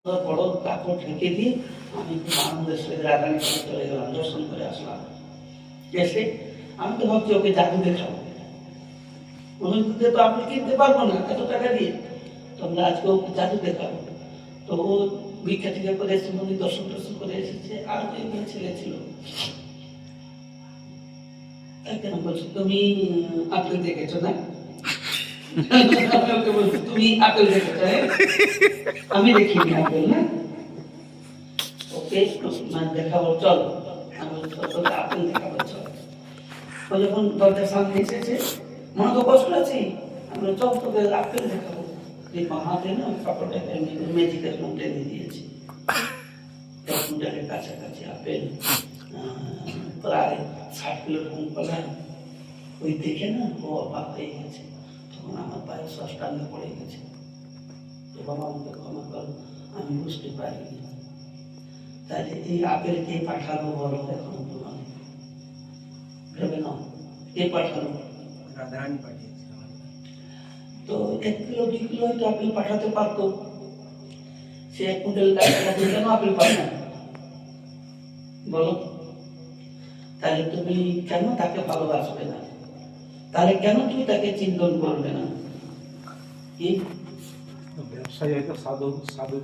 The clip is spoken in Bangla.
বড় কাপড় ঢেকে দিয়ে আমি আনন্দের সঙ্গে রাধারানী চলে গেলাম, দর্শন করে আসলাম। এসে আমি তো ভাবছি ওকে জাদু দেখাবো, অনেক দুধে তো আপনি কিনতে পারবো না এত টাকা দিয়ে, তোমরা আজকে ওকে জাদু দেখাবো। তো ও ভিক্ষা টিকা করে এসে মন্দির দর্শন টর্শন করে এসেছে। আর একজন ছেলে ছিল, কেন বলছো তুমি আপেল দেখেছো না? তুমি আপেল দেখেছো? আমি দেখিনি আপেল না, ওকে দেখাবো চলো। আমি তোকে আপেল দেখাবো চল। ও যখন দরজার সামনে এসেছে, মনে তো কষ্ট আছে, আমি চল তোকে আপেল দেখাবো। এই হাতে না কাপড়টা ম্যাজিকের রুম টেনে দিয়েছি, কাছাকাছি আপেল প্রায় 60 কিলো কম করলাম। ওই দেখে না ও অবাক হয়ে গেছে, তখন আমার পায়ে ষষ্ঠাঙ্গে পড়ে গেছে। তো বাবা আমাকে ক্ষমা কর, আমি বুঝতে পারিনি। তাহলে এই আপেল কে পাঠালো বলো এখন তোমার ভেবে নাও, কে পাঠালো? রাধারানী পাঠিয়েছে। তো 1 কিলো 2 কিলো হয়তো আপেল পাঠাতে পারতো, সে 1 কুইন্টাল কেন আপেল পায় না বলো? তাহলে তুমি কেন তাকে ভালোবাসবে না? তাহলে কেন তুমি তাকে চিন্তন করবে না? কি ব্যবসায়ী হয়তো সাধু